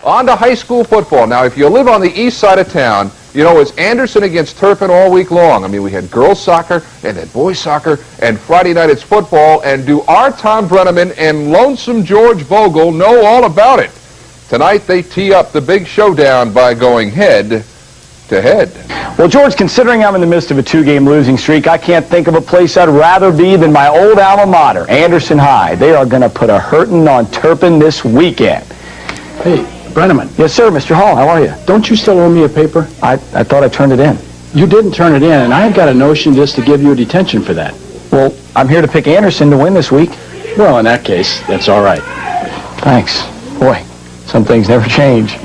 On to high school football. Now, if you live on the east side of town, you know, it's Anderson against Turpin all week long. I mean, we had girls soccer and then boys soccer, and Friday night it's football. And do our Tom Brenneman and Lonesome George Vogel know all about it? Tonight they tee up the big showdown by going head to head. Well, George, considering I'm in the midst of a two-game losing streak, I can't think of a place I'd rather be than my old alma mater, Anderson High. They are going to put a hurting on Turpin this weekend. Hey, Brenneman. Yes, sir, Mr. Hall. How are you? Don't you still owe me a paper? I thought I turned it in. You didn't turn it in, and I've got a notion just to give you a detention for that. Well, I'm here to pick Anderson to win this week. Well, in that case, that's all right. Thanks. Boy, some things never change.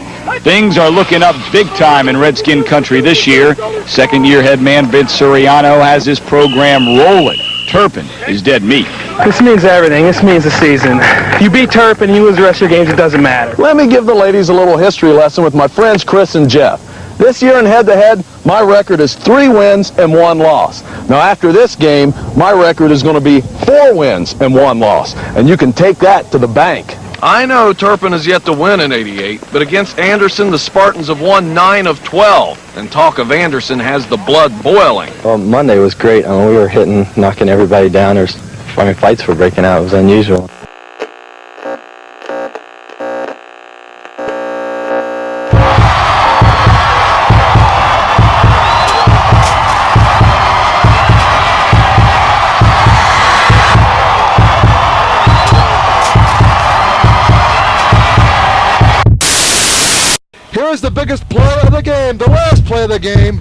Things are looking up big time in Redskin country this year. Second-year head man Vince Suriano has his program rolling. Turpin is dead meat. This means everything. This means the season. If you beat Turpin and you lose the rest of your games, it doesn't matter. Let me give the ladies a little history lesson with my friends Chris and Jeff. This year in head-to-head, my record is 3 wins and 1 loss. Now, after this game, my record is going to be 4 wins and 1 loss. And you can take that to the bank. I know Turpin has yet to win in '88, but against Anderson, the Spartans have won 9 of 12. And talk of Anderson has the blood boiling. Well, Monday was great. I mean, we were hitting, knocking everybody down. Fights were breaking out. It was unusual. Here's the biggest play of the game, the last play of the game.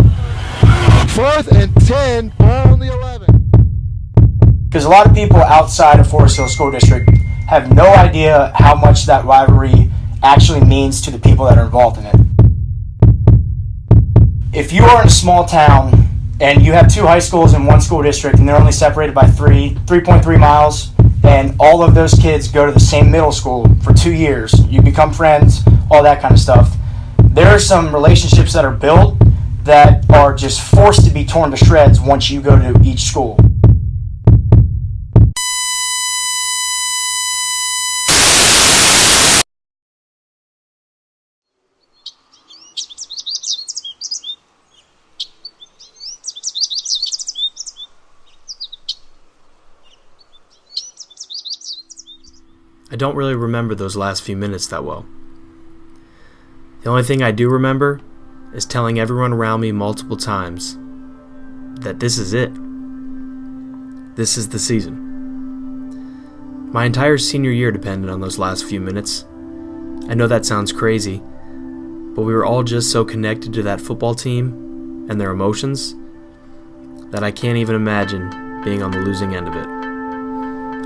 4th and 10, ball on the 11. Because a lot of people outside of Forest Hill School District have no idea how much that rivalry actually means to the people that are involved in it. If you are in a small town and you have 2 high schools in one school district and they're only separated by 3.3 miles, and all of those kids go to the same middle school for 2 years, you become friends, all that kind of stuff. There are some relationships that are built that are just forced to be torn to shreds once you go to each school. I don't really remember those last few minutes that well. The only thing I do remember is telling everyone around me multiple times that this is it. This is the season. My entire senior year depended on those last few minutes. I know that sounds crazy, but we were all just so connected to that football team and their emotions that I can't even imagine being on the losing end of it.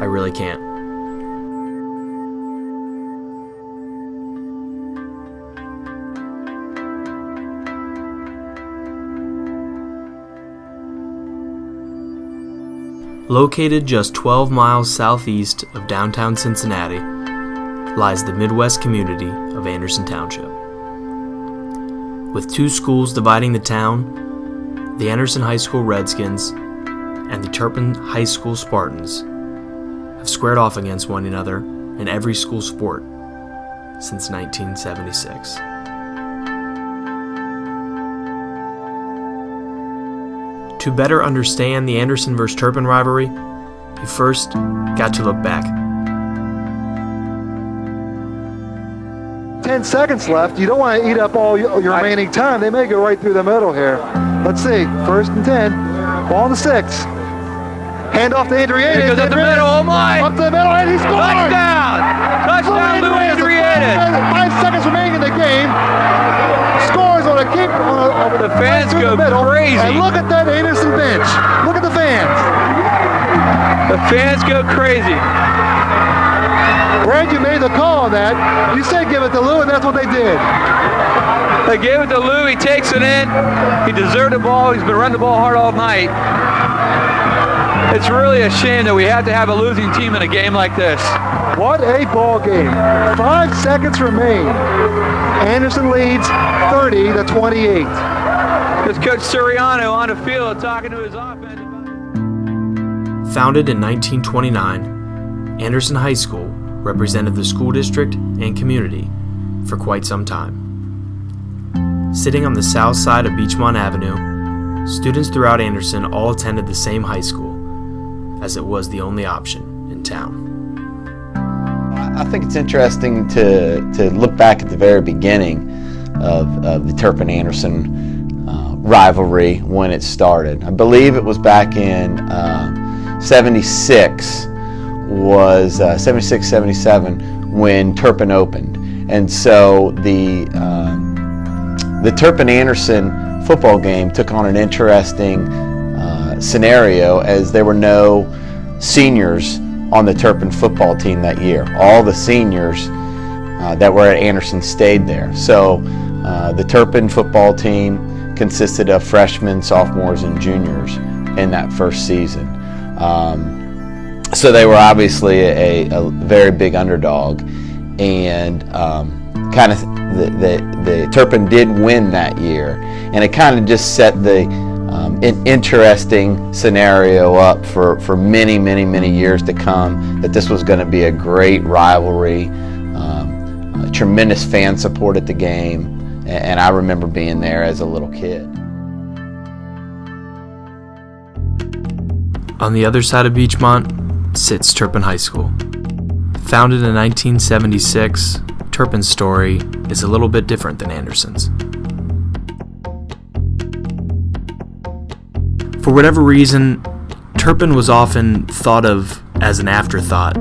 I really can't. Located just 12 miles southeast of downtown Cincinnati lies the Midwest community of Anderson Township. With 2 schools dividing the town, the Anderson High School Redskins and the Turpin High School Spartans have squared off against one another in every school sport since 1976. To better understand the Anderson vs. Turpin rivalry, you first got to look back. 10 seconds left. You don't want to eat up all your remaining time. They may go right through the middle here. Let's see. 1st and 10. Ball on the 6. Hand off to Andriades. Goes up the middle. Oh my! Up the middle, and he scores! Touchdown! Touchdown, Lou Andriades! 5 seconds remaining in the game. Scores on a kick. The fans go crazy. And look at that Anderson bench. Look at the fans. The fans go crazy. Brad, you made the call on that. You said give it to Lou, and that's what they did. They gave it to Lou. He takes it in. He deserved the ball. He's been running the ball hard all night. It's really a shame that we have to have a losing team in a game like this. What a ball game. 5 seconds remain. Anderson leads 30-28. There's Coach Suriano on the field talking to his offense. Founded in 1929, Anderson High School represented the school district and community for quite some time. Sitting on the south side of Beachmont Avenue, students throughout Anderson all attended the same high school, as it was the only option in town. I think it's interesting to look back at the very beginning of the Turpin-Anderson rivalry when it started. I believe it was back in 76, 77 when Turpin opened. And so the Turpin-Anderson football game took on an interesting scenario, as there were no seniors on the Turpin football team that year. All the seniors that were at Anderson stayed there. So the Turpin football team consisted of freshmen, sophomores, and juniors in that first season. So they were obviously a very big underdog, and kind of the Turpin did win that year, and it kind of just set the an interesting scenario up for many years to come, that this was going to be a great rivalry, tremendous fan support at the game, and I remember being there as a little kid. On the other side of Beachmont sits Turpin High School. Founded in 1976, Turpin's story is a little bit different than Anderson's. For whatever reason, Turpin was often thought of as an afterthought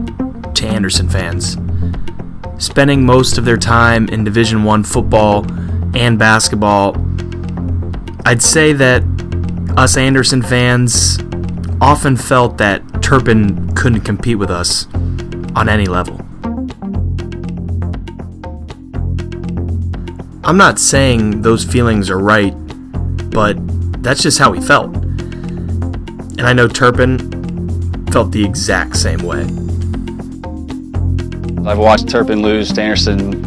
to Anderson fans, spending most of their time in Division I football and basketball. I'd say that us Anderson fans often felt that Turpin couldn't compete with us on any level. I'm not saying those feelings are right, but that's just how we felt. And I know Turpin felt the exact same way. I've watched Turpin lose to Anderson,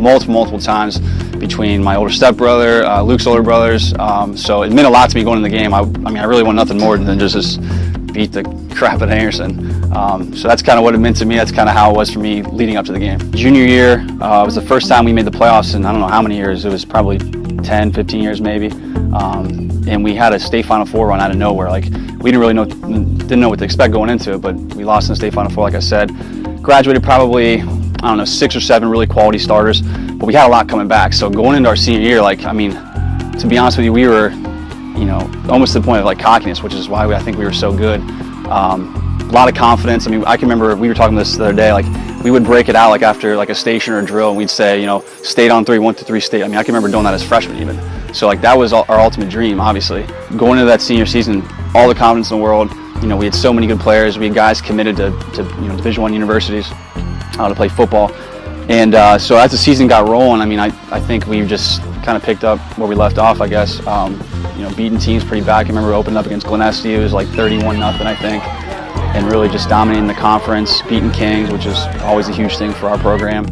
multiple times between my older stepbrother, Luke's older brothers. So it meant a lot to me going in the game. I really want nothing more than just beat the crap out of Anderson. So that's kind of what it meant to me. That's kind of how it was for me leading up to the game. Junior year was the first time we made the playoffs in I don't know how many years. It was probably 10, 15 years maybe. And we had a state Final Four run out of nowhere. Like, we didn't know what to expect going into it, but we lost in the state Final Four, like I said. Graduated probably, 6 or 7 really quality starters, but we had a lot coming back. So going into our senior year, to be honest with you, we were, almost to the point of cockiness, which is why I think we were so good. A lot of confidence. I can remember we were talking this the other day, we would break it out after a station or a drill, and we'd say, state on 3, 1 to 3 state. I can remember doing that as freshmen even. So that was our ultimate dream, obviously. Going into that senior season, all the confidence in the world. We had so many good players. We had guys committed to Division I universities to play football. And so as the season got rolling, I think we just kind of picked up where we left off, I guess. Beating teams pretty bad. I remember opening up against Glenesti. It was 31-0, I think. And really just dominating the conference, beating Kings, which is always a huge thing for our program.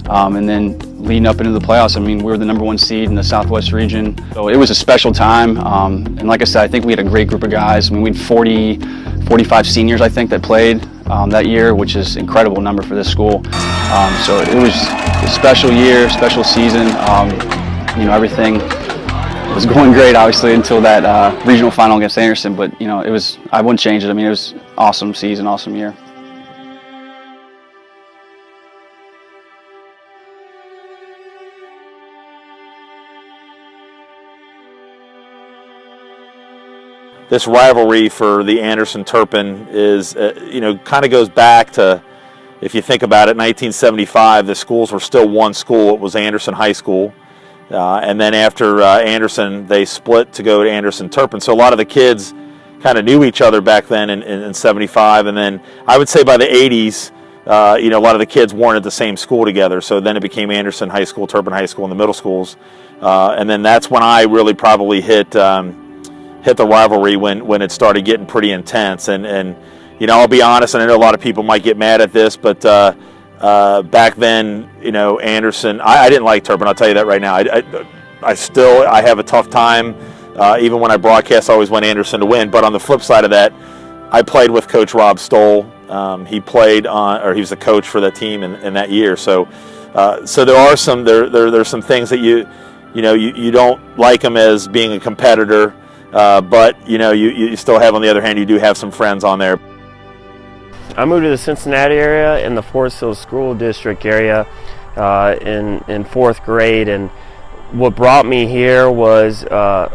And then leading up into the playoffs, we were the #1 seed in the Southwest region. So it was a special time. And like I said, I think we had a great group of guys. We had 45 seniors, I think, that played that year, which is an incredible number for this school. So it was a special year, special season. Everything was going great, obviously, until that regional final against Anderson. But, I wouldn't change it. It was an awesome season, awesome year. This rivalry for the Anderson-Turpin is, kind of goes back to, if you think about it, 1975, the schools were still one school. It was Anderson High School. And then after Anderson, they split to go to Anderson-Turpin. So a lot of the kids kind of knew each other back then in 75. And then I would say by the 80s, a lot of the kids weren't at the same school together. So then it became Anderson High School, Turpin High School in the middle schools. And then that's when I really probably hit the rivalry when it started getting pretty intense. And I'll be honest, and I know a lot of people might get mad at this, but back then, Anderson, I didn't like Turpin, I'll tell you that right now. I have a tough time. Even when I broadcast, I always want Anderson to win. But on the flip side of that, I played with Coach Rob Stoll. He was the coach for that team in that year. So, So there are some there's some things that you don't like them as being a competitor, but you still have, on the other hand, you do have some friends on there. I moved to the Cincinnati area in the Forest Hill School District area in fourth grade, and what brought me here was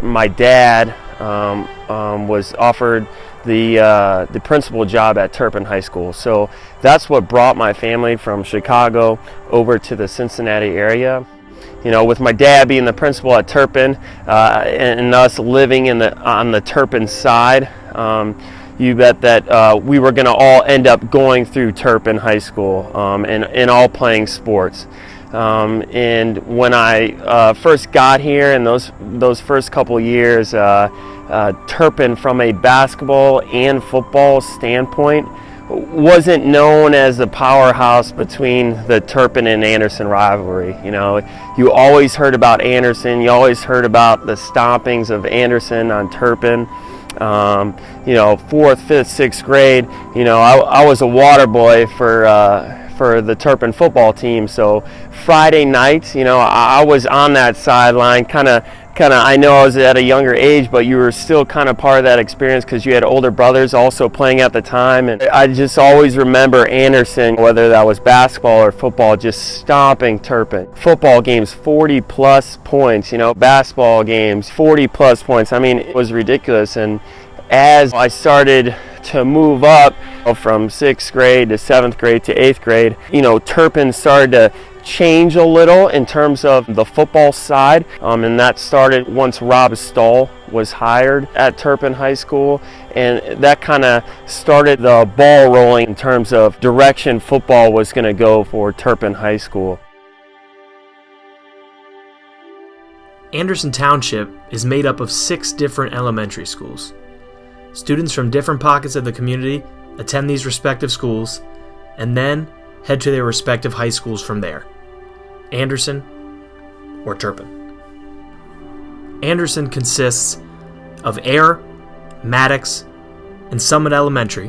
my dad was offered the principal job at Turpin High School. So that's what brought my family from Chicago over to the Cincinnati area. With my dad being the principal at Turpin and us living on the Turpin side, you bet that we were going to all end up going through Turpin High School and all playing sports. And when I first got here in those first couple years, Turpin, from a basketball and football standpoint, wasn't known as the powerhouse between the Turpin and Anderson rivalry. You always heard about Anderson, you always heard about the stompings of Anderson on Turpin. 4th, 5th, 6th grade, I was a water boy for the Turpin football team. So Friday nights, I was on that sideline, kind of. I know I was at a younger age, but you were still kind of part of that experience because you had older brothers also playing at the time. And I just always remember Anderson, whether that was basketball or football, just stomping Turpin. Football games, 40-plus points, basketball games, 40-plus points. I mean, it was ridiculous. And as I started to move up from 6th grade to 7th grade to 8th grade, Turpin started to change a little in terms of the football side, and that started once Rob Stahl was hired at Turpin High School, and that kind of started the ball rolling in terms of direction football was going to go for Turpin High School. Anderson Township is made up of 6 different elementary schools. Students from different pockets of the community attend these respective schools and then head to their respective high schools from there. Anderson or Turpin. Anderson consists of Air, Maddox, and Summit Elementary,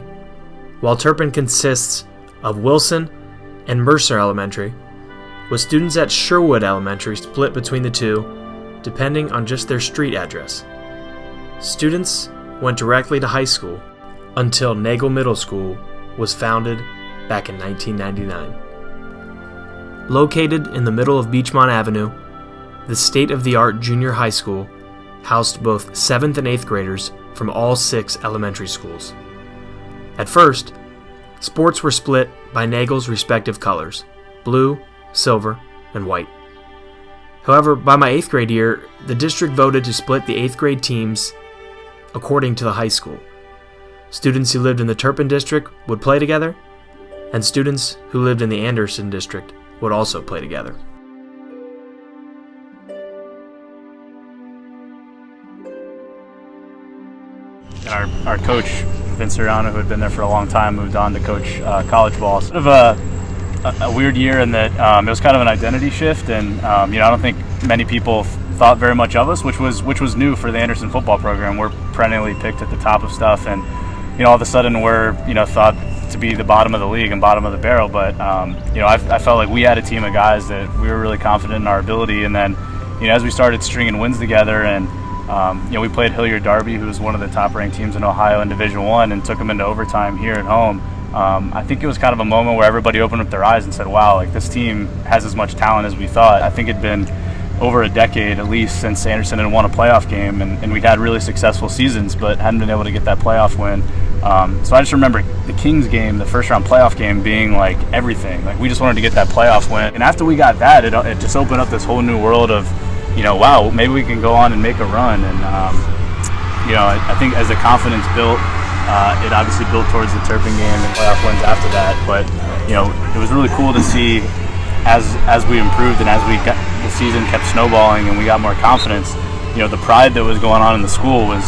while Turpin consists of Wilson and Mercer Elementary, with students at Sherwood Elementary split between the two, depending on just their street address. Students went directly to high school until Nagel Middle School was founded back in 1999. Located in the middle of Beachmont Avenue, the state-of-the-art junior high school housed both 7th and 8th graders from all 6 elementary schools. At first, sports were split by Nagel's respective colors, blue, silver, and white. However, by my 8th grade year, the district voted to split the 8th grade teams according to the high school. Students who lived in the Turpin district would play together, and students who lived in the Anderson district would also play together. Our coach, Vince Soriano, who had been there for a long time, moved on to coach college ball. Sort of a weird year in that it was kind of an identity shift, and I don't think many people thought very much of us, which was new for the Anderson football program. We're perennially picked at the top of stuff, and all of a sudden we're thought to be the bottom of the league and bottom of the barrel. But I felt like we had a team of guys that we were really confident in our ability. And then as we started stringing wins together, and we played Hilliard Darby, who was one of the top ranked teams in Ohio in Division I, and took them into overtime here at home. I think it was kind of a moment where everybody opened up their eyes and said, wow, like this team has as much talent as we thought. I think it'd been over a decade at least since Anderson had won a playoff game, and we'd had really successful seasons but hadn't been able to get that playoff win. So I just remember the Kings game, the first round playoff game, being like everything. Like we just wanted to get that playoff win, and after we got that, it just opened up this whole new world of wow, maybe we can go on and make a run. And I think as the confidence built, it obviously built towards the Turpin game and playoff wins after that. But it was really cool to see as we improved and as the season kept snowballing and we got more confidence. The pride that was going on in the school was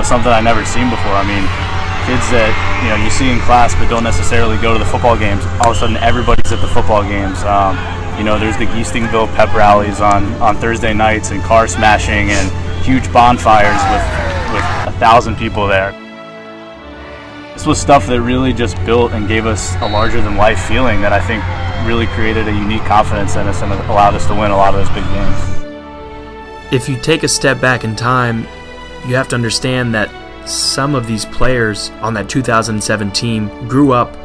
something I'd never seen before. I mean, kids that you see in class but don't necessarily go to the football games, all of a sudden everybody's at the football games. There's the Giestingville pep rallies on Thursday nights, and car smashing and huge bonfires with 1,000 people there. This was stuff that really just built and gave us a larger-than-life feeling that I think really created a unique confidence in us and allowed us to win a lot of those big games. If you take a step back in time, you have to understand that some of these players on that 2007 team grew up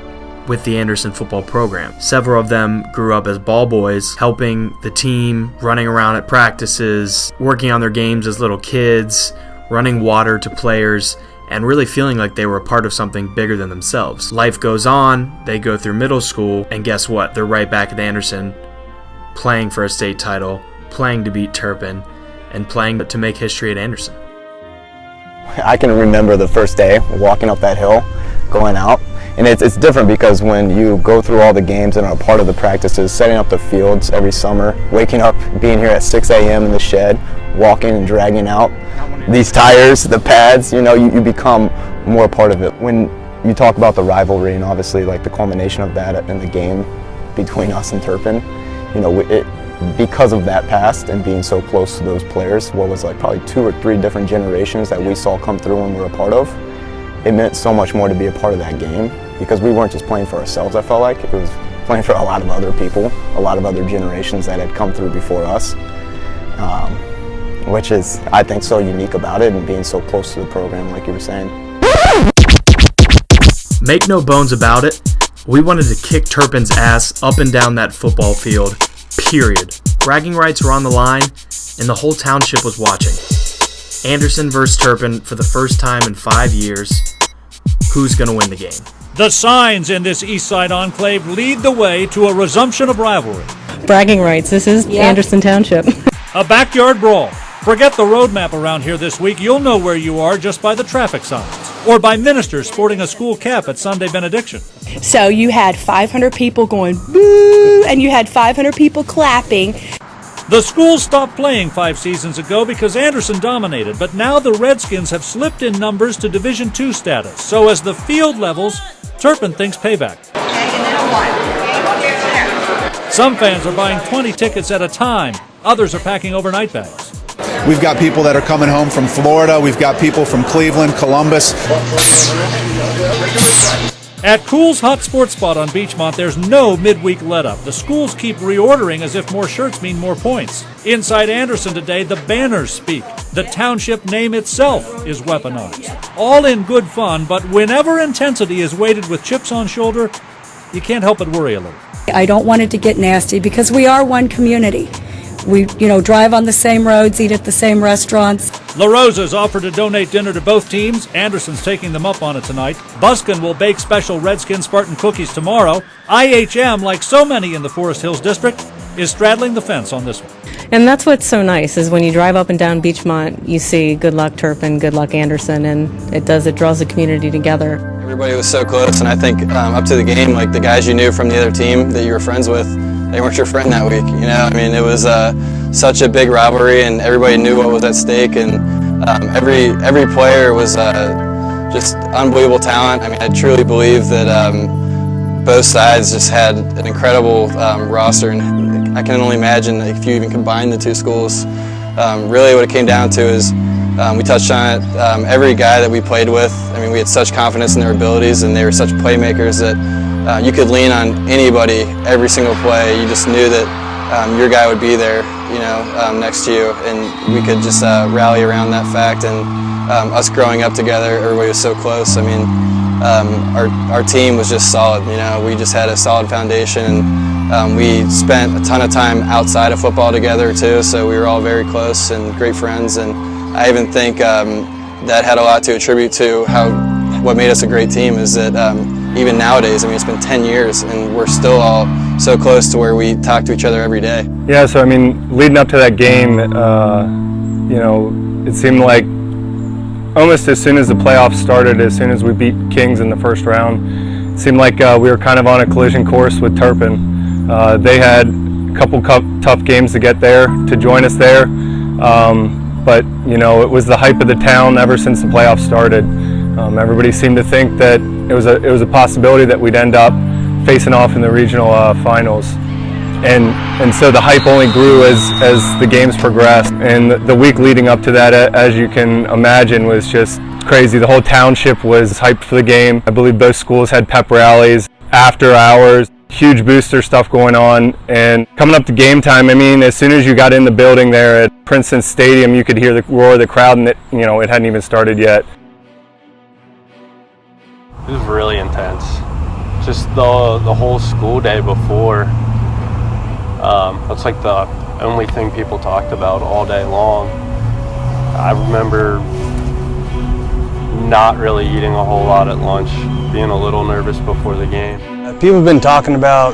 with the Anderson football program. Several of them grew up as ball boys, helping the team, running around at practices, working on their games as little kids, running water to players, and really feeling like they were a part of something bigger than themselves. Life goes on, they go through middle school, and guess what? They're right back at Anderson, playing for a state title, playing to beat Turpin, and playing to make history at Anderson. I can remember the first day walking up that hill, going out. And it's different because when you go through all the games and are a part of the practices, setting up the fields every summer, waking up, being here at 6 a.m. in the shed, walking and dragging out these tires, the pads, you become more a part of it. When you talk about the rivalry and obviously like the culmination of that in the game between us and Turpin, because of that past and being so close to those players, what was like probably 2 or 3 different generations that we saw come through and were a part of, it meant so much more to be a part of that game because we weren't just playing for ourselves, I felt like. It was playing for a lot of other people, a lot of other generations that had come through before us, which is, I think, so unique about it and being so close to the program, like you were saying. Make no bones about it, we wanted to kick Turpin's ass up and down that football field, period. Bragging rights were on the line, and the whole township was watching. Anderson versus Turpin for the first time in 5 years. Who's going to win the game? The signs in this East Side enclave lead the way to a resumption of rivalry. Bragging rights. This is Anderson Township. A backyard brawl. Forget the road map around here this week. You'll know where you are just by the traffic signs or by ministers sporting a school cap at Sunday benediction. So you had 500 people going boo, and you had 500 people clapping. The school stopped playing 5 seasons ago because Anderson dominated, but now the Redskins have slipped in numbers to Division II status. So as the field levels, Turpin thinks payback. Some fans are buying 20 tickets at a time. Others are packing overnight bags. We've got people that are coming home from Florida. We've got people from Cleveland, Columbus. At Cool's Hot Sports Spot on Beachmont, there's no midweek let-up. The schools keep reordering as if more shirts mean more points. Inside Anderson today, the banners speak. The township name itself is weaponized. All in good fun, but whenever intensity is weighted with chips on shoulder, you can't help but worry a little. I don't want it to get nasty because we are one community. We, drive on the same roads, eat at the same restaurants. La Rosa's offered to donate dinner to both teams. Anderson's taking them up on it tonight. Buskin will bake special Redskin Spartan cookies tomorrow. IHM, like so many in the Forest Hills District, is straddling the fence on this one. And that's what's so nice is when you drive up and down Beachmont, you see good luck Turpin, good luck Anderson, and it draws the community together. Everybody was so close, and I think up to the game, like the guys you knew from the other team that you were friends with, they weren't your friend that week. It was such a big rivalry, and everybody knew what was at stake, and every player was just unbelievable talent. I truly believe that both sides just had an incredible roster, and I can only imagine if you even combine the two schools. Really what it came down to is we touched on it, every guy that we played with, we had such confidence in their abilities, and they were such playmakers that you could lean on anybody every single play. You just knew that your guy would be there, next to you, and we could just rally around that fact. And us growing up together, everybody was so close. Our team was just solid. We just had a solid foundation, and we spent a ton of time outside of football together too. So we were all very close and great friends. And I even think that had a lot to attribute to what made us a great team is that even nowadays, it's been 10 years and we're still all so close to where we talk to each other every day. Yeah, so leading up to that game, it seemed like almost as soon as the playoffs started, as soon as we beat Kings in the first round, it seemed like we were kind of on a collision course with Turpin. They had a couple tough games to get there, to join us there, but it was the hype of the town ever since the playoffs started. Everybody seemed to think that it was a possibility that we'd end up facing off in the regional finals. And so the hype only grew as the games progressed. And the week leading up to that, as you can imagine, was just crazy. The whole township was hyped for the game. I believe both schools had pep rallies, after hours, huge booster stuff going on. And coming up to game time, I mean, as soon as you got in the building there at Princeton Stadium, you could hear the roar of the crowd, and it hadn't even started yet. It was really intense. Just the whole school day before. That's like the only thing people talked about all day long. I remember not really eating a whole lot at lunch, being a little nervous before the game. People have been talking about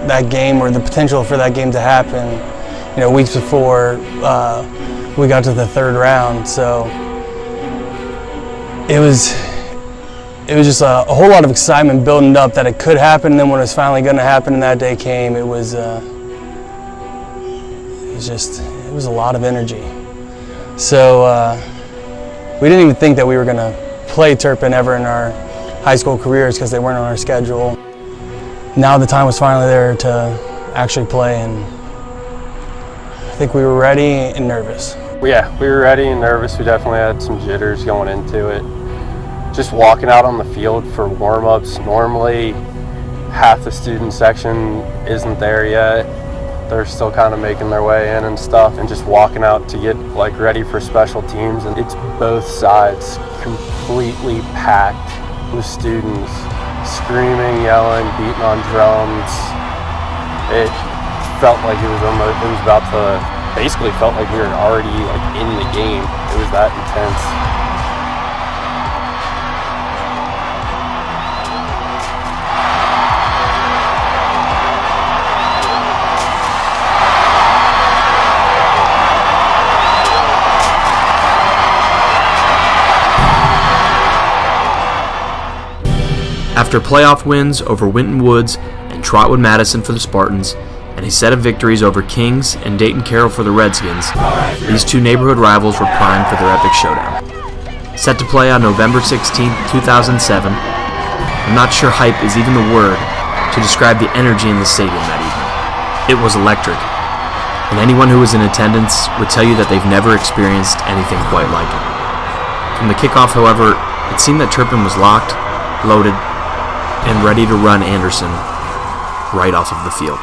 that game or the potential for that game to happen, weeks before we got to the third round. So it was just a whole lot of excitement building up that it could happen. And then when it was finally going to happen and that day came, it was a lot of energy. So we didn't even think that we were going to play Turpin ever in our high school careers because they weren't on our schedule. Now the time was finally there to actually play, and I think we were ready and nervous. Yeah, we were ready and nervous. We definitely had some jitters going into it. Just walking out on the field for warm-ups, normally half the student section isn't there yet. They're still kind of making their way in and stuff, and just walking out to get ready for special teams, and it's both sides completely packed with students screaming, yelling, beating on drums. It felt like basically felt like we were already in the game. It was that intense. After playoff wins over Winton Woods and Trotwood Madison for the Spartans, and a set of victories over Kings and Dayton Carroll for the Redskins, these two neighborhood rivals were primed for their epic showdown. Set to play on November 16, 2007, I'm not sure hype is even the word to describe the energy in the stadium that evening. It was electric, and anyone who was in attendance would tell you that they've never experienced anything quite like it. From the kickoff, however, it seemed that Turpin was locked, loaded, and ready to run Anderson right off of the field.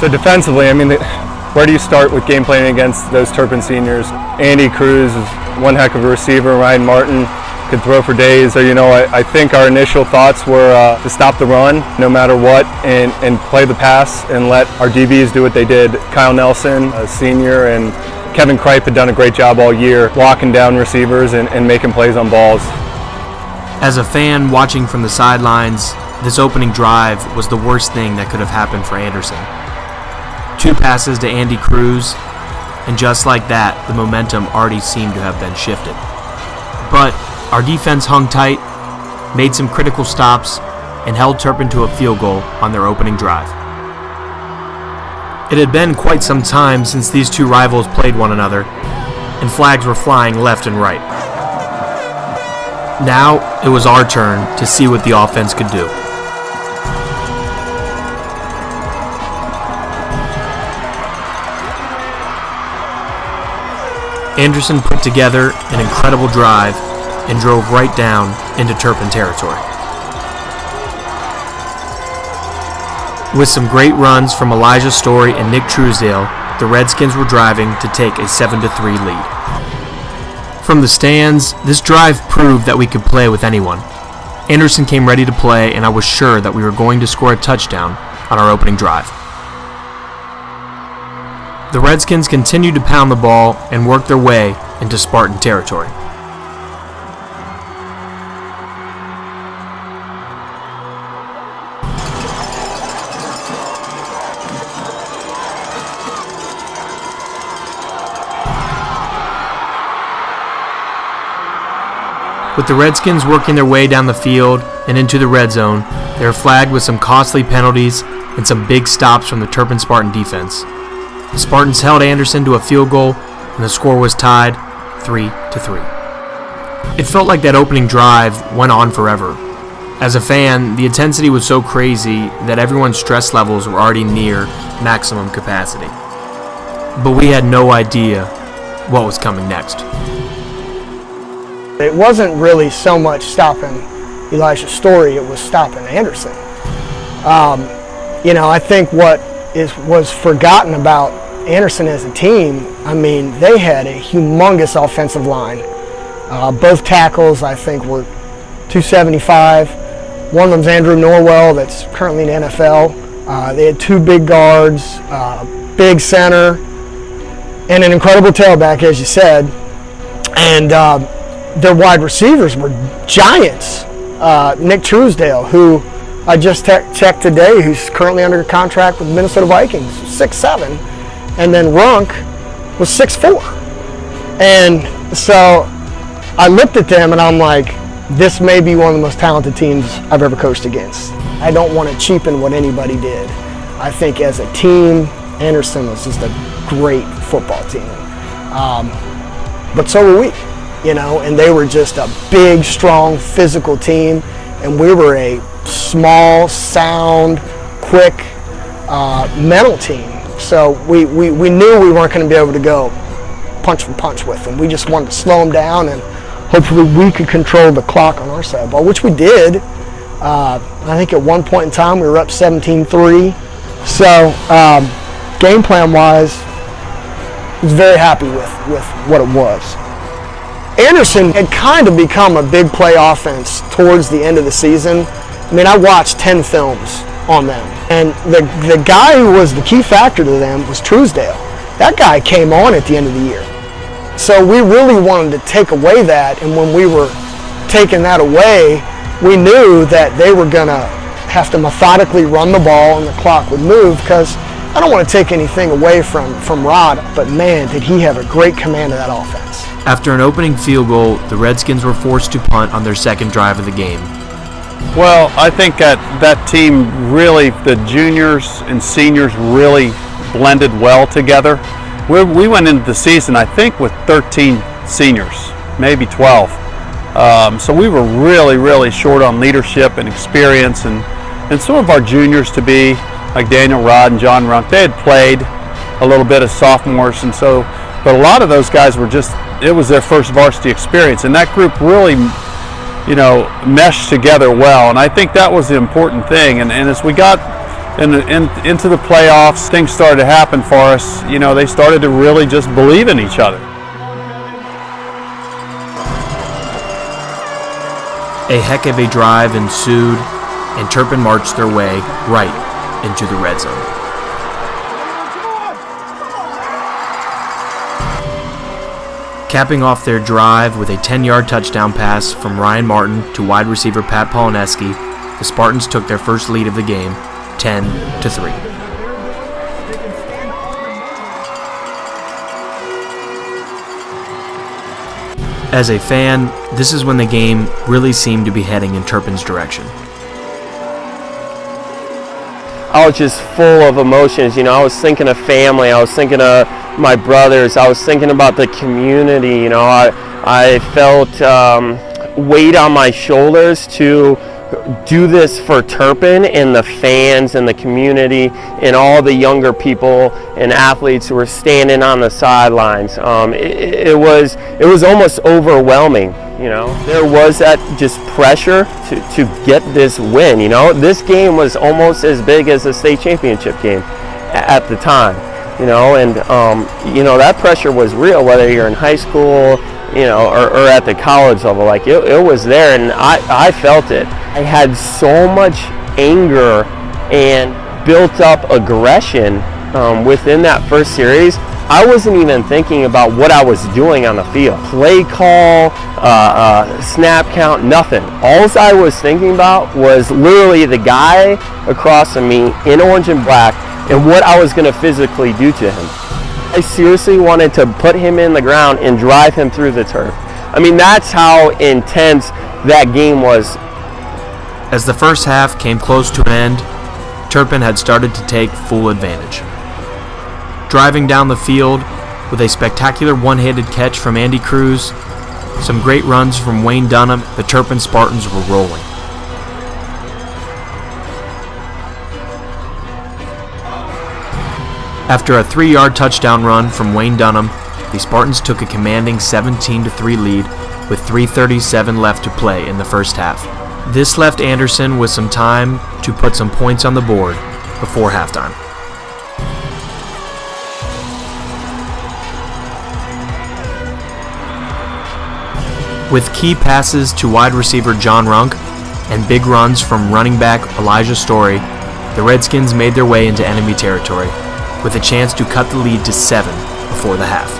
So defensively, I mean, where do you start with game planning against those Turpin seniors? Andy Cruse is one heck of a receiver. Ryan Martin could throw for days. So, I think our initial thoughts were to stop the run no matter what and play the pass and let our DBs do what they did. Kyle Nelson, a senior, and Kevin Kripe had done a great job all year locking down receivers and making plays on balls. As a fan watching from the sidelines, this opening drive was the worst thing that could have happened for Anderson. 2 passes to Andy Cruse, and just like that, the momentum already seemed to have been shifted. But our defense hung tight, made some critical stops, and held Turpin to a field goal on their opening drive. It had been quite some time since these two rivals played one another, and flags were flying left and right. Now it was our turn to see what the offense could do. Anderson put together an incredible drive and drove right down into Turpin territory. With some great runs from Elijah Story and Nick Truesdale, the Redskins were driving to take a 7-3 lead. From the stands, this drive proved that we could play with anyone. Anderson came ready to play, and I was sure that we were going to score a touchdown on our opening drive. The Redskins continued to pound the ball and work their way into Spartan territory. With the Redskins working their way down the field and into the red zone, they were flagged with some costly penalties and some big stops from the Turpin Spartan defense. The Spartans held Anderson to a field goal, and the score was tied 3-3. It felt like that opening drive went on forever. As a fan, the intensity was so crazy that everyone's stress levels were already near maximum capacity. But we had no idea what was coming next. It wasn't really so much stopping Elijah's story, it was stopping Anderson. I think what was forgotten about Anderson as a team, I mean, they had a humongous offensive line. Both tackles, I think, were 275. One of them's Andrew Norwell, that's currently in the NFL. They had two big guards, big center, and an incredible tailback, as you said. And their wide receivers were giants. Nick Truesdale, who I just checked today, who's currently under contract with the Minnesota Vikings, 6'7", and then Runk was 6'4". And so I looked at them and I'm like, this may be one of the most talented teams I've ever coached against. I don't want to cheapen what anybody did. I think as a team, Anderson was just a great football team. But so were we, and they were just a big, strong, physical team, and we were a small, sound, quick, mental team. So we knew we weren't going to be able to go punch for punch with them. We just wanted to slow them down, and hopefully we could control the clock on our side of the ball, which we did. I think at one point in time we were up 17-3. So game plan wise, I was very happy with what it was. Anderson had kind of become a big play offense towards the end of the season. I mean, I watched 10 films on them. And the guy who was the key factor to them was Truesdale. That guy came on at the end of the year. So we really wanted to take away that, and when we were taking that away, we knew that they were going to have to methodically run the ball and the clock would move, because I don't want to take anything away from Rod, but man, did he have a great command of that offense. After an opening field goal, the Redskins were forced to punt on their second drive of the game. Well, I think that team really, the juniors and seniors really blended well together. We went into the season, I think, with 13 seniors, maybe 12. So we were really, really short on leadership and experience, and some of our juniors to be, like Daniel Rod and John Runk, they had played a little bit as sophomores, and so, but a lot of those guys were just, it was their first varsity experience, and that group really, meshed together well, and I think that was the important thing. And as we got into the playoffs, things started to happen for us. They started to really just believe in each other. A heck of a drive ensued, and Turpin marched their way right into the red zone. Capping off their drive with a 10-yard touchdown pass from Ryan Martin to wide receiver Pat Polineski, the Spartans took their first lead of the game, 10-3. As a fan, this is when the game really seemed to be heading in Turpin's direction. I was just full of emotions. I was thinking of family. I was thinking of my brothers. I was thinking about the community. I felt weight on my shoulders to do this for Turpin and the fans and the community and all the younger people and athletes who were standing on the sidelines. It was almost overwhelming. There was that just pressure to get this win. This game was almost as big as the state championship game at the time. That pressure was real, whether you're in high school, or at the college level. Like it was there, and I felt it. I had so much anger and built up aggression within that first series. I wasn't even thinking about what I was doing on the field. Play call, snap count, nothing. All I was thinking about was literally the guy across from me in orange and black and what I was going to physically do to him. I seriously wanted to put him in the ground and drive him through the turf. I mean, that's how intense that game was. As the first half came close to an end, Turpin had started to take full advantage. Driving down the field with a spectacular one-handed catch from Andy Cruse, some great runs from Wayne Dunham. The Turpin Spartans were rolling. After a 3-yard touchdown run from Wayne Dunham, the Spartans took a commanding 17-3 lead with 3:37 left to play in the first half. This left Anderson with some time to put some points on the board before halftime. With key passes to wide receiver John Runk and big runs from running back Elijah Story, the Redskins made their way into enemy territory, with a chance to cut the lead to 7 before the half.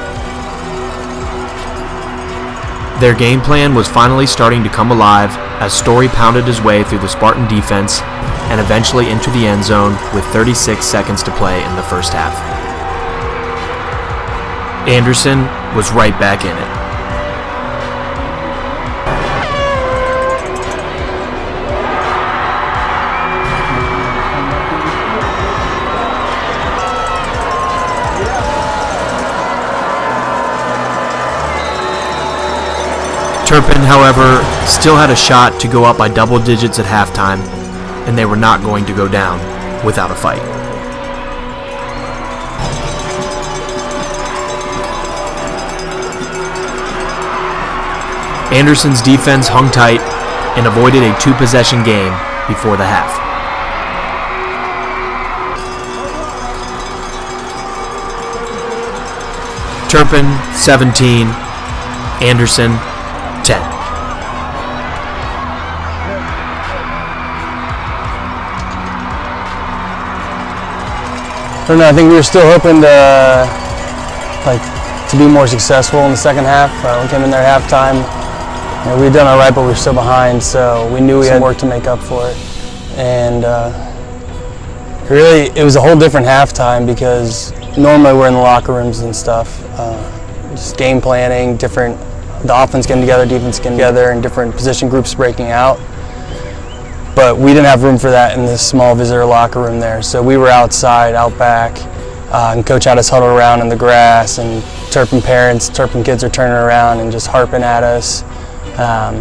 Their game plan was finally starting to come alive as Story pounded his way through the Spartan defense and eventually into the end zone with 36 seconds to play in the first half. Anderson was right back in it. Turpin, however, still had a shot to go up by double digits at halftime, and they were not going to go down without a fight. Anderson's defense hung tight and avoided a 2-possession game before the half. Turpin 17, Anderson 10. I don't know, I think we were still hoping to be more successful in the second half. We came in there at halftime. We had done all right, but we were still behind, so we knew we had work to make up for it. And really, it was a whole different halftime because normally we're in the locker rooms and stuff, just game planning, the offense getting together, defense getting together, and different position groups breaking out. But we didn't have room for that in this small visitor locker room there. So we were outside, out back, and Coach had us huddled around in the grass, and Turpin parents, Turpin kids are turning around and just harping at us. I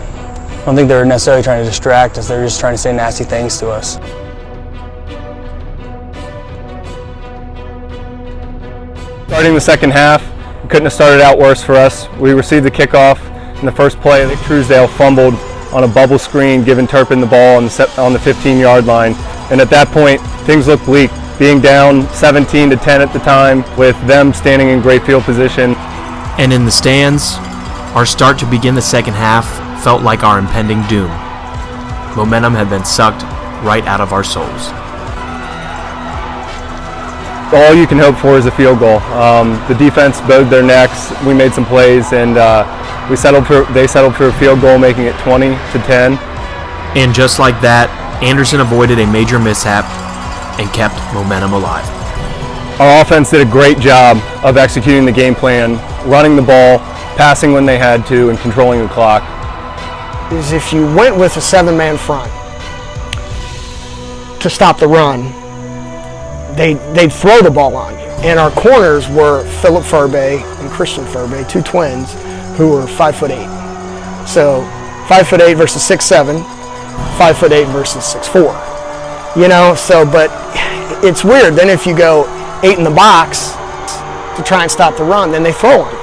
don't think they were necessarily trying to distract us, they were just trying to say nasty things to us. Starting the second half, it couldn't have started out worse for us. We received the kickoff in the first play. Truesdale fumbled on a bubble screen, giving Turpin the ball on the 15-yard line. And at that point, things looked bleak. Being down 17-10 at the time, with them standing in great field position. And in the stands, our start to begin the second half felt like our impending doom. Momentum had been sucked right out of our souls. All you can hope for is a field goal. The defense bowed their necks. We made some plays, and they settled for a field goal, making it 20-10. And just like that, Anderson avoided a major mishap and kept momentum alive. Our offense did a great job of executing the game plan, running the ball, passing when they had to, and controlling the clock. Is if you went with a 7-man front to stop the run, they'd throw the ball on you. And our corners were Philip Furby and Christian Furby, two twins who were 5'8". So 5'8" versus 6'7", 5'8" versus 6'4". But it's weird. Then if you go 8 in the box to try and stop the run, then they throw on you.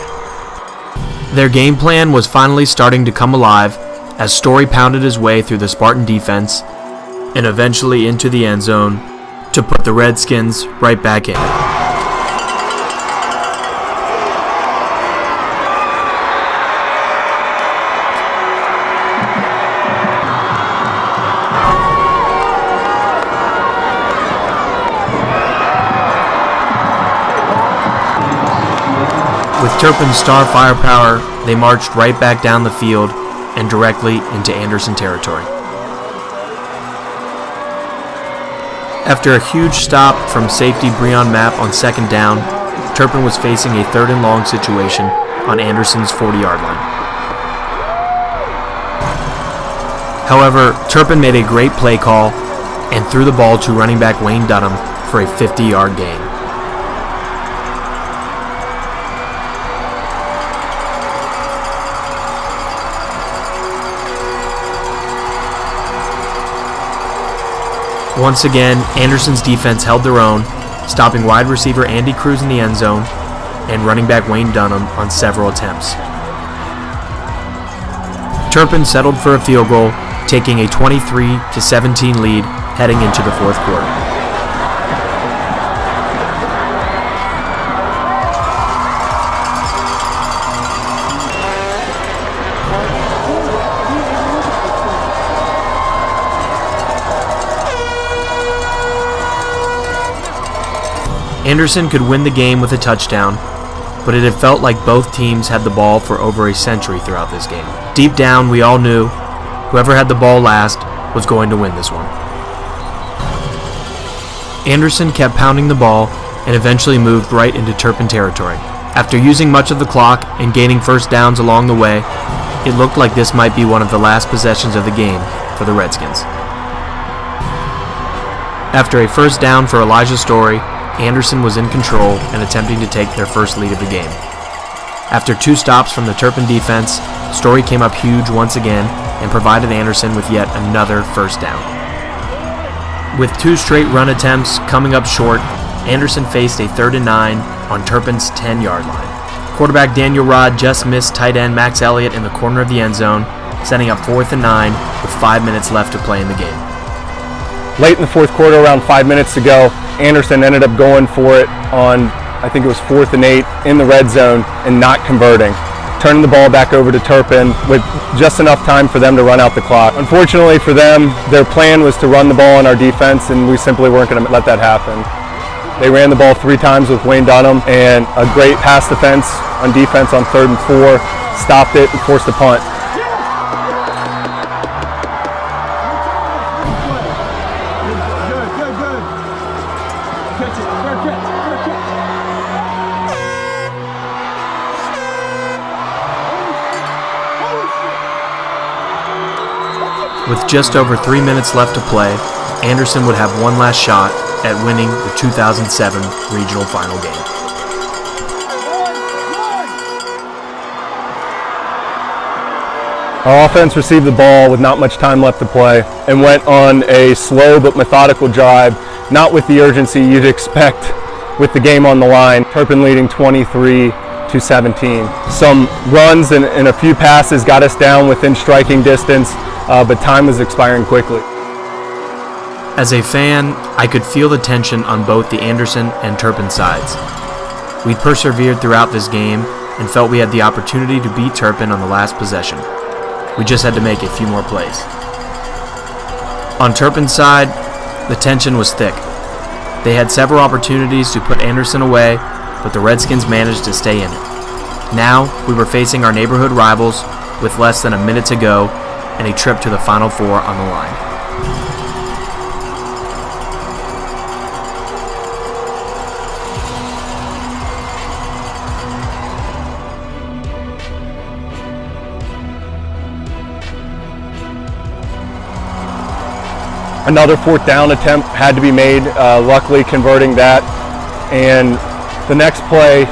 Their game plan was finally starting to come alive as Story pounded his way through the Spartan defense and eventually into the end zone to put the Redskins right back in it. With Turpin's star firepower, they marched right back down the field and directly into Anderson territory. After a huge stop from safety Breon Mapp on second down, Turpin was facing a 3rd and long situation on Anderson's 40-yard line. However, Turpin made a great play call and threw the ball to running back Wayne Dunham for a 50-yard gain. Once again, Anderson's defense held their own, stopping wide receiver Andy Cruse in the end zone and running back Wayne Dunham on several attempts. Turpin settled for a field goal, taking a 23-17 lead heading into the fourth quarter. Anderson could win the game with a touchdown, but it had felt like both teams had the ball for over a century throughout this game. Deep down, we all knew whoever had the ball last was going to win this one. Anderson kept pounding the ball and eventually moved right into Turpin territory. After using much of the clock and gaining first downs along the way, it looked like this might be one of the last possessions of the game for the Redskins. After a first down for Elijah Story, Anderson was in control and attempting to take their first lead of the game. After 2 stops from the Turpin defense, Story came up huge once again and provided Anderson with yet another first down. With 2 straight run attempts coming up short, Anderson faced a 3rd and 9 on Turpin's 10-yard line. Quarterback Daniel Rod just missed tight end Max Elliott in the corner of the end zone, setting up 4th and 9 with 5 minutes left to play in the game. Late in the fourth quarter, around 5 minutes to go, Anderson ended up going for it on, I think it was 4th and 8 in the red zone and not converting. Turning the ball back over to Turpin with just enough time for them to run out the clock. Unfortunately for them, their plan was to run the ball on our defense, and we simply weren't going to let that happen. They ran the ball 3 times with Wayne Dunham, and a great pass defense on defense on 3rd and 4, stopped it and forced a punt. With just over 3 minutes left to play, Anderson would have one last shot at winning the 2007 regional final game. Our offense received the ball with not much time left to play and went on a slow but methodical drive, not with the urgency you'd expect with the game on the line. Turpin leading 23-17. Some runs and a few passes got us down within striking distance, but time was expiring quickly. As a fan, I could feel the tension on both the Anderson and Turpin sides. We persevered throughout this game and felt we had the opportunity to beat Turpin on the last possession. We just had to make a few more plays. On Turpin's side, the tension was thick. They had several opportunities to put Anderson away, but the Redskins managed to stay in it. Now, we were facing our neighborhood rivals with less than a minute to go and a trip to the Final Four on the line. Another 4th down attempt had to be made, luckily converting that. And the next play,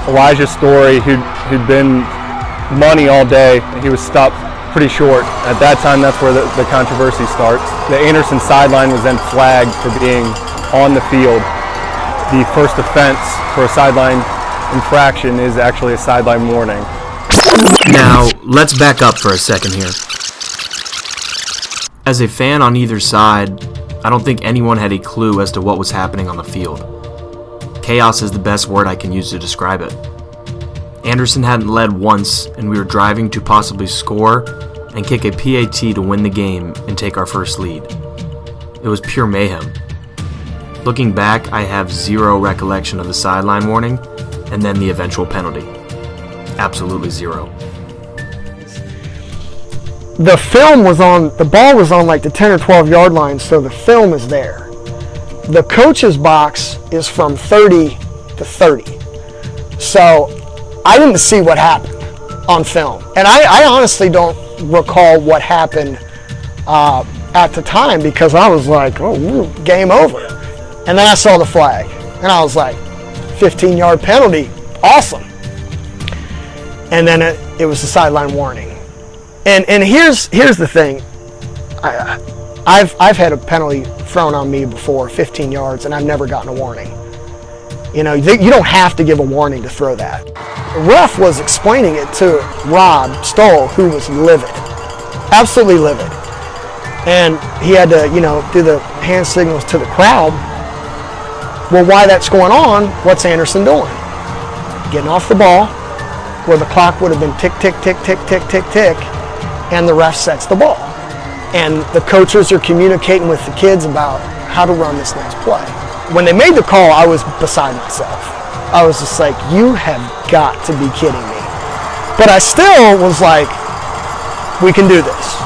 Elijah Story, who'd been money all day, he was stopped pretty short. At that time, that's where the controversy starts. The Anderson sideline was then flagged for being on the field. The first offense for a sideline infraction is actually a sideline warning. Now, let's back up for a second here. As a fan on either side, I don't think anyone had a clue as to what was happening on the field. Chaos is the best word I can use to describe it. Anderson hadn't led once, and we were driving to possibly score and kick a PAT to win the game and take our first lead. It was pure mayhem. Looking back, I have zero recollection of the sideline warning and then the eventual penalty. Absolutely zero. The film was on, the ball was on like the 10 or 12 yard line, so the film is there. The coach's box is from 30 to 30. So I didn't see what happened on film. And I honestly don't recall what happened at the time, because I was like, oh, game over. And then I saw the flag and I was like, 15-yard penalty, awesome. And then it was a sideline warning. And here's the thing. I've had a penalty thrown on me before, 15 yards, and I've never gotten a warning. You know, you don't have to give a warning to throw that. The ref was explaining it to Rob Stoll, who was livid, absolutely livid. And he had to, you know, do the hand signals to the crowd. Well, while that's going on, what's Anderson doing? Getting off the ball, where the clock would have been tick, tick, tick, tick, tick, tick, tick, and the ref sets the ball. And the coaches are communicating with the kids about how to run this next play. When they made the call, I was beside myself. I was just like, you have got to be kidding me. But I still was like, we can do this.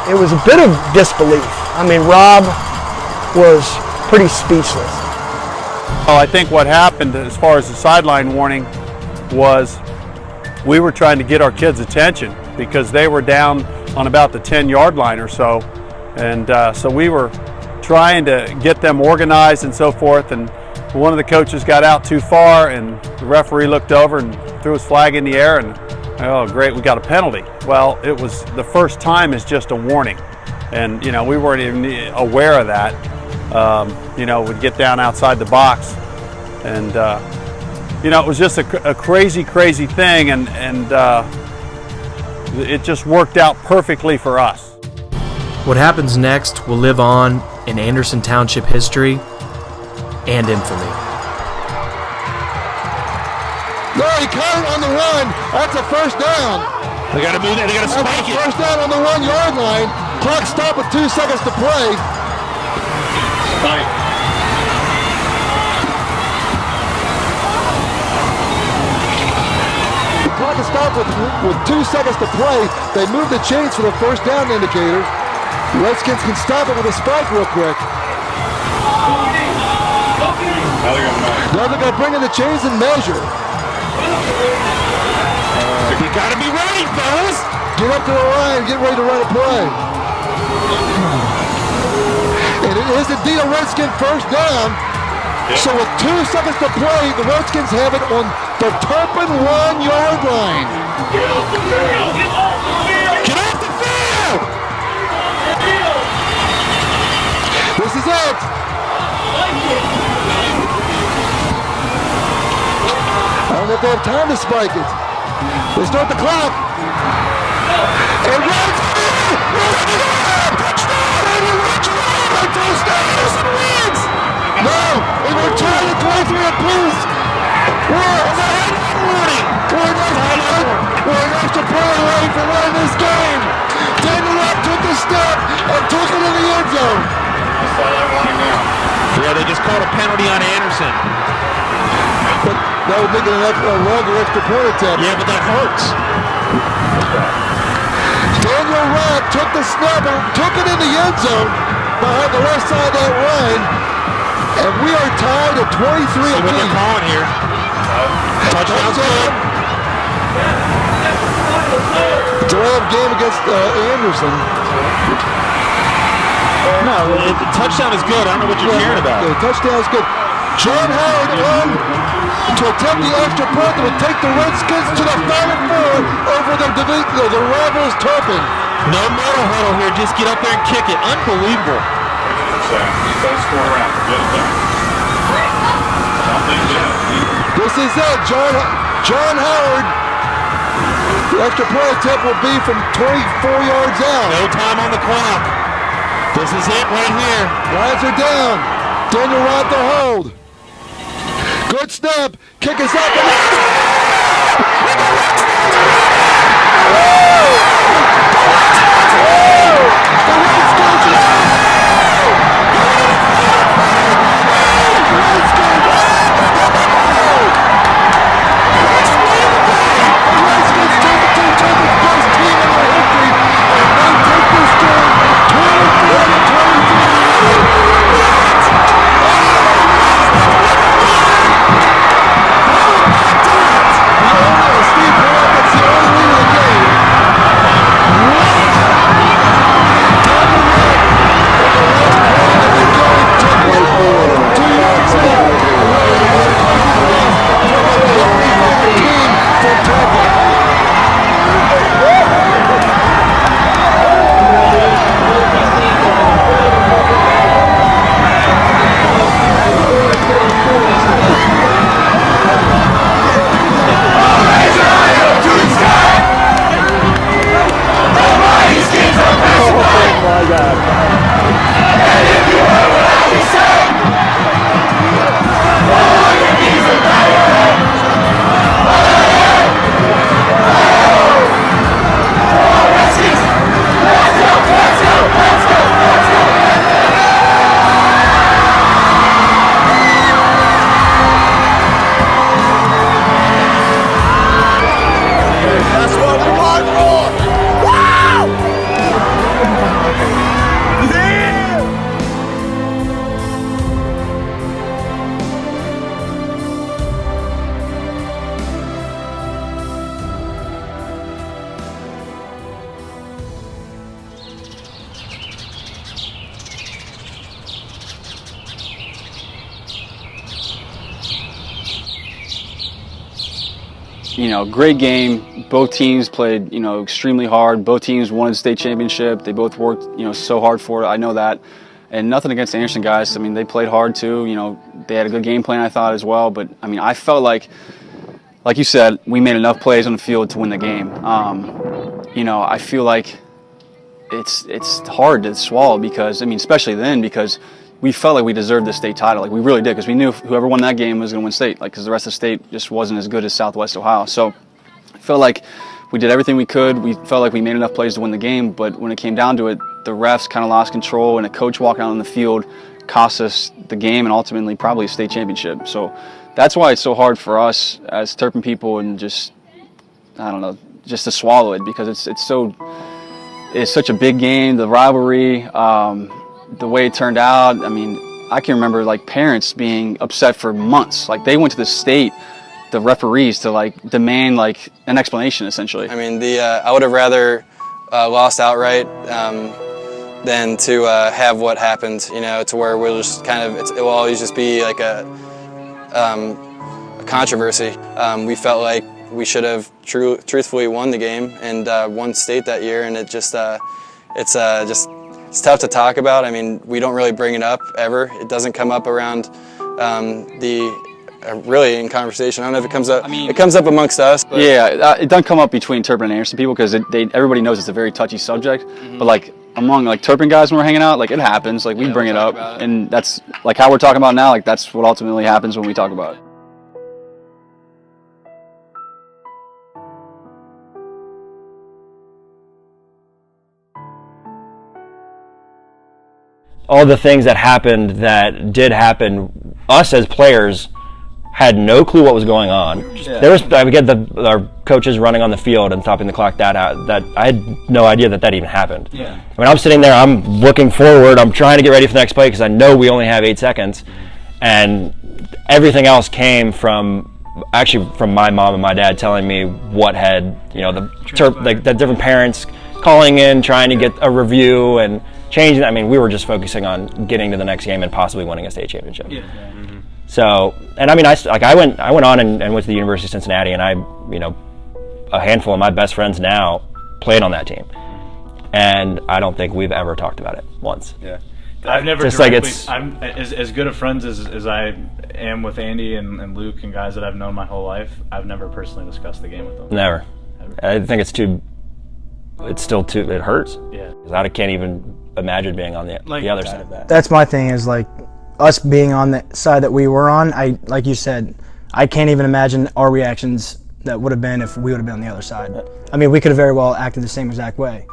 It was a bit of disbelief. I mean, Rob was pretty speechless. I think what happened as far as the sideline warning was we were trying to get our kids' attention because they were down on about the 10-yard line or so. And so we were trying to get them organized and so forth. And one of the coaches got out too far and the referee looked over and threw his flag in the air and, oh great, we got a penalty. Well, it was the first time is just a warning. And, you know, we weren't even aware of that. You know, we'd get down outside the box. And, you know, it was just a crazy, crazy thing. And it just worked out perfectly for us. What happens next will live on in Anderson Township history and infamy. No, he caught it on the run. That's a first down. They got to move it. They got to spike it. First down on the 1 yard line. Clock stopped with 2 seconds to play. Spike. The clock is stopped with 2 seconds to play. They moved the chains for the first down indicator. The Redskins can stop it with a spike real quick. Now they're going to bring in the chains and measure. You got to be ready, fellas. Get up to the line, get ready to run a play. And it is indeed a Redskin first down. So with 2 seconds to play, the Redskins have it on the Turpin 1 yard line. Get off the field! Get off the field! Get off the field! This is it. I don't know if they have time to spike it. They start the clock. And wins! No! And we're tied at 23 apiece! We're an extra point away from winning this game! Daniel Rock took the step and took it in the end zone! Yeah, they just called a penalty on Anderson. But that would make it a longer extra point attempt. Yeah, but that hurts. Daniel Rock took the snap and took it in the end zone behind the left side of that line. And we are tied at 23 apiece. See what they're calling here. Touchdown's good. Delay game against Anderson. No, the touchdown is good. I don't know what you're cheering about. The touchdown is good. John Howard on to attempt the extra point that would take the Redskins to the Final Four over the rivals Turpin. No motor huddle here. Just get up there and kick it. Unbelievable. This is it. John Howard. The extra point attempt will be from 24 yards out. No time on the clock. This is it right here. Lions are down. Daniel Rod the hold. Good snap. Kick is up. great game. Both teams played, extremely hard. Both teams won the state championship. They both worked, so hard for it. I know that. And nothing against the Anderson guys. I mean, they played hard too. They had a good game plan, I thought, as well. But, I mean, I felt like you said, we made enough plays on the field to win the game. I feel like it's hard to swallow because, especially then, because we felt like we deserved the state title. Like, we really did, because we knew whoever won that game was going to win state, because the rest of the state just wasn't as good as Southwest Ohio. So I felt like we did everything we could. We felt like we made enough plays to win the game, but when it came down to it, the refs kind of lost control, and a coach walking out on the field cost us the game and ultimately probably a state championship. So that's why it's so hard for us as Turpin people, and just, I don't know, just to swallow it, because it's such a big game, the rivalry, the way it turned out. I mean, I can remember like parents being upset for months. Like, they went to the state, the referees, to like demand like an explanation, essentially. I mean, I would have rather lost outright than to have what happened, to where we'll just kind of, it will always just be like a controversy. We felt like we should have truthfully won the game and won state that year, and it just, it's tough to talk about. I mean, we don't really bring it up ever. It doesn't come up around really in conversation. I don't know if it comes up. It comes up amongst us. But yeah, it doesn't come up between Turpin and Anderson people, because everybody knows it's a very touchy subject. But like among like Turpin guys when we're hanging out, like it happens. Like we bring it up, and that's like how we're talking about now. Like that's what ultimately happens when we talk about it. All the things that happened that did happen, us as players had no clue what was going on. Yeah. There was, we get our coaches running on the field and stopping the clock. That I had no idea that even happened. Yeah. I mean, I'm sitting there, I'm looking forward, I'm trying to get ready for the next play because I know we only have 8 seconds, and everything else came from my mom and my dad telling me what had, the different parents calling in, trying to get a review and changing. I mean, we were just focusing on getting to the next game and possibly winning a state championship. Yeah. Mm-hmm. So, and I mean, I went on and went to the University of Cincinnati, and a handful of my best friends now played on that team, and I don't think we've ever talked about it once. Yeah. I've never just directly, like I'm as good of friends as I am with Andy and Luke and guys that I've known my whole life. I've never personally discussed the game with them. Never. I think it hurts. Yeah. Because I can't even imagine being on the other side of that. That's my thing, is like us being on the side that we were on. Like you said, I can't even imagine our reactions that would have been if we would have been on the other side. I mean, we could have very well acted the same exact way,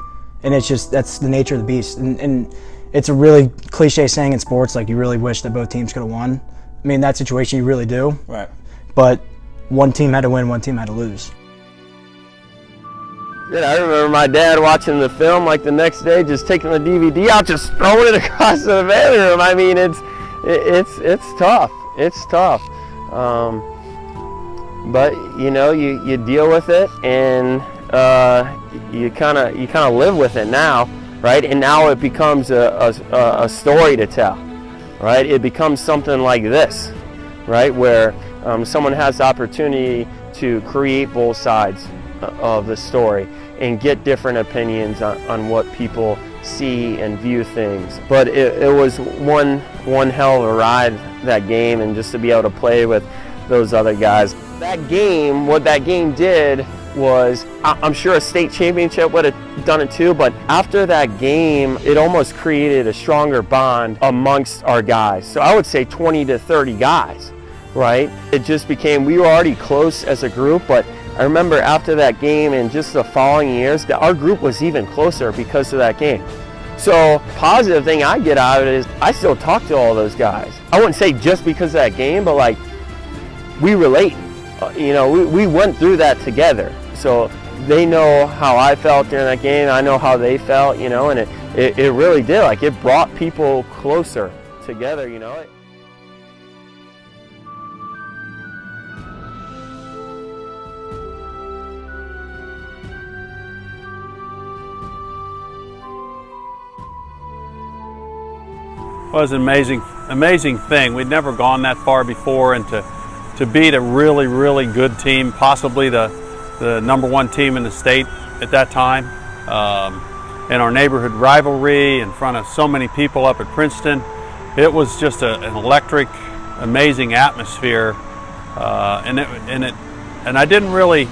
and it's just, that's the nature of the beast. And it's a really cliche saying in sports, like you really wish that both teams could have won. I mean, in that situation, you really do. Right. But one team had to win, one team had to lose. Yeah, I remember my dad watching the film like the next day, just taking the DVD out, just throwing it across the living room. I mean, it's tough. It's tough. But you deal with it, and you kind of live with it now, right? And now it becomes a story to tell, right? It becomes something like this, right, where someone has the opportunity to create both sides of the story and get different opinions on what people see and view things. But it was one hell of a ride, that game, and just to be able to play with those other guys. That game, what that game did was, I'm sure a state championship would have done it too, but after that game, it almost created a stronger bond amongst our guys. So I would say 20 to 30 guys, right? It just became, we were already close as a group, but I remember after that game and just the following years, our group was even closer because of that game. So positive thing I get out of it is I still talk to all those guys. I wouldn't say just because of that game, but like we relate. We went through that together. So they know how I felt during that game. I know how they felt, and it really did. Like it brought people closer together, It was an amazing thing. We'd never gone that far before, and to to beat a really, really good team, possibly the #1 team in the state at that time. In our neighborhood rivalry in front of so many people up at Princeton. It was just an electric, amazing atmosphere, and I didn't really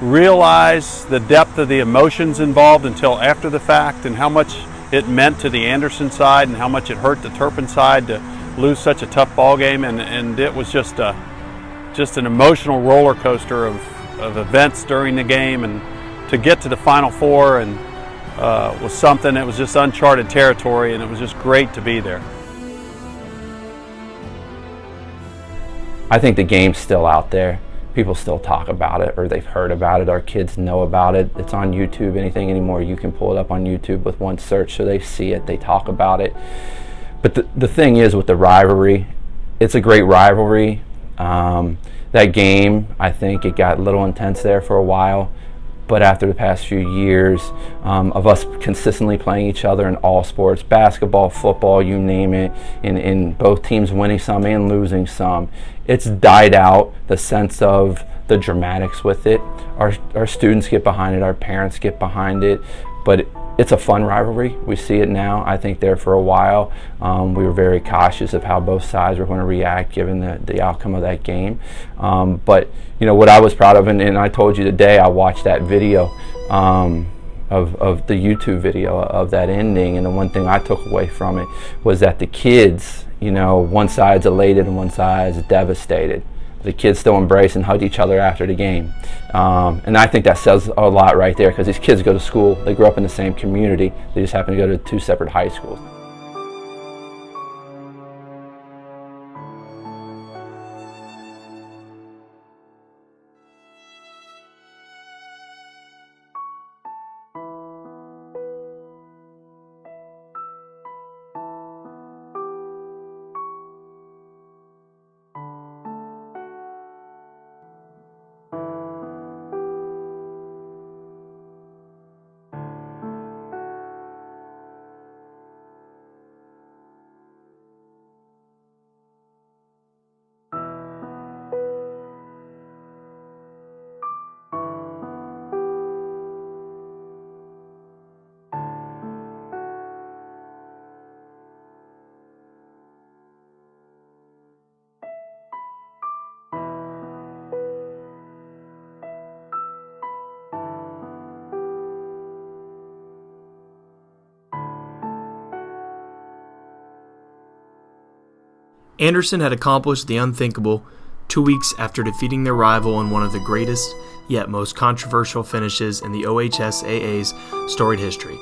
realize the depth of the emotions involved until after the fact, and how much it meant to the Anderson side and how much it hurt the Turpin side to lose such a tough ball game, and it was just an emotional roller coaster of events during the game, and to get to the Final Four and was something that was just uncharted territory, and it was just great to be there. I think the game's still out there. People still talk about it, or they've heard about it. Our kids know about it. It's on YouTube. Anything anymore, you can pull it up on YouTube with one search, so they see it, they talk about it. But the thing is, with the rivalry, it's a great rivalry. That game, I think it got a little intense there for a while. But after the past few years of us consistently playing each other in all sports, basketball, football, you name it, in both teams winning some and losing some, it's died out, the sense of the dramatics with it. Our students get behind it, our parents get behind it, but it's a fun rivalry. We see it now. I think there for a while, we were very cautious of how both sides were going to react given the outcome of that game. But you know what I was proud of, and I told you today, I watched that video of the YouTube video of that ending, and the one thing I took away from it was that the kids, you know, one side's elated and one side's devastated. The kids still embrace and hug each other after the game. And I think that says a lot right there, because these kids go to school, they grow up in the same community, they just happen to go to 2 separate high schools. Anderson had accomplished the unthinkable 2 weeks after defeating their rival in one of the greatest yet most controversial finishes in the OHSAA's storied history.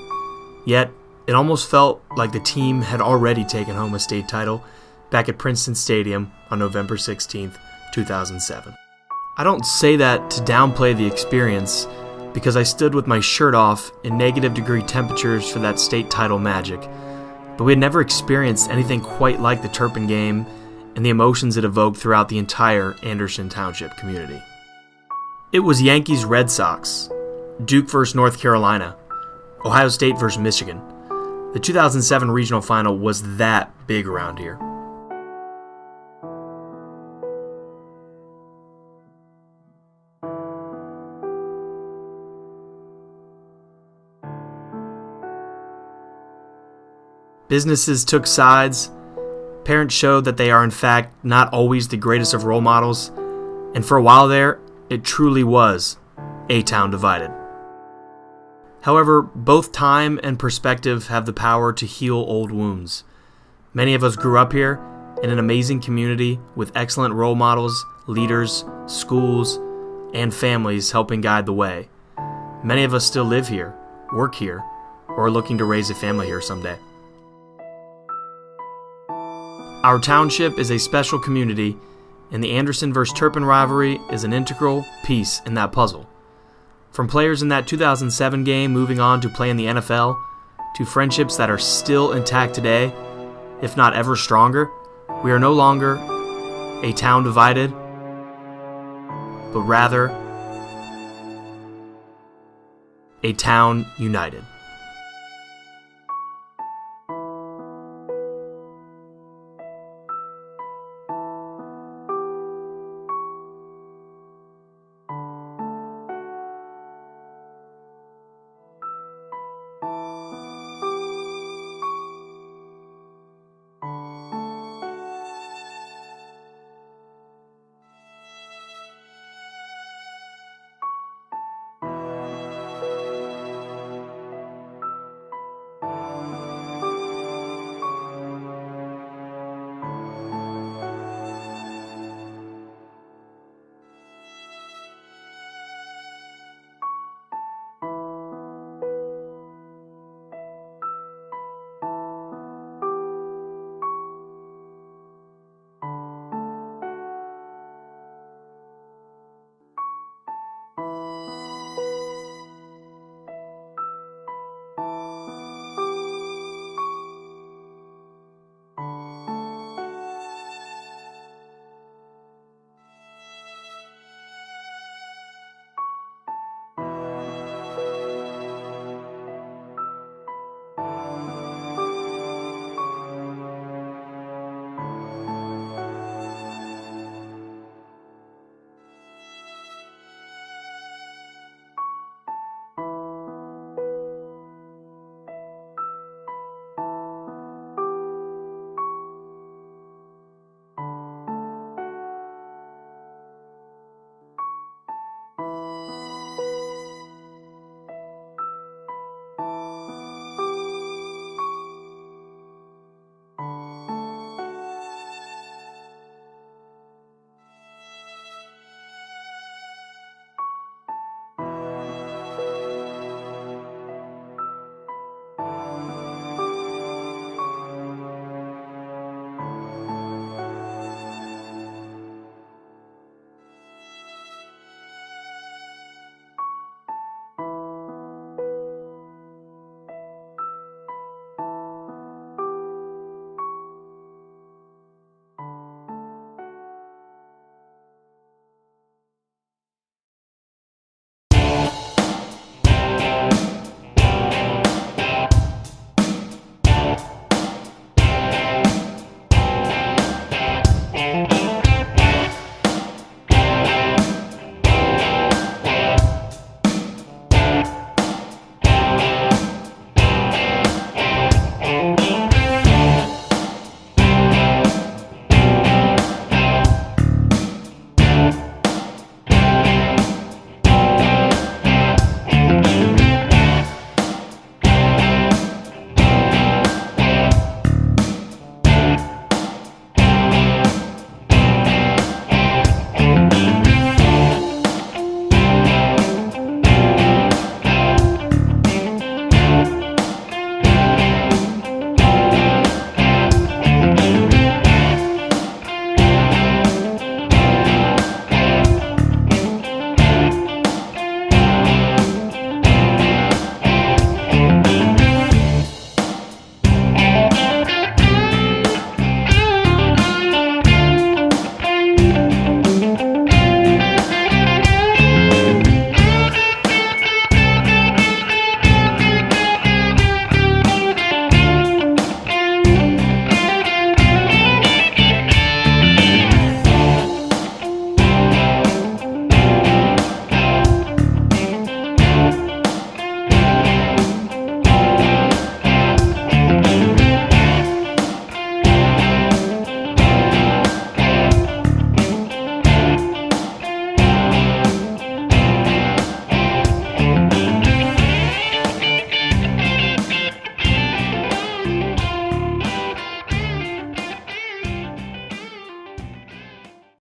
Yet, it almost felt like the team had already taken home a state title back at Princeton Stadium on November 16th, 2007. I don't say that to downplay the experience, because I stood with my shirt off in -degree temperatures for that state title magic. But we had never experienced anything quite like the Turpin game and the emotions it evoked throughout the entire Anderson Township community. It was Yankees-Red Sox, Duke vs. North Carolina, Ohio State vs. Michigan. The 2007 regional final was that big around here. Businesses took sides, parents showed that they are in fact not always the greatest of role models, and for a while there, it truly was a town divided. However, both time and perspective have the power to heal old wounds. Many of us grew up here in an amazing community with excellent role models, leaders, schools, and families helping guide the way. Many of us still live here, work here, or are looking to raise a family here someday. Our township is a special community, and the Anderson vs. Turpin rivalry is an integral piece in that puzzle. From players in that 2007 game moving on to play in the NFL, to friendships that are still intact today, if not ever stronger, we are no longer a town divided, but rather a town united.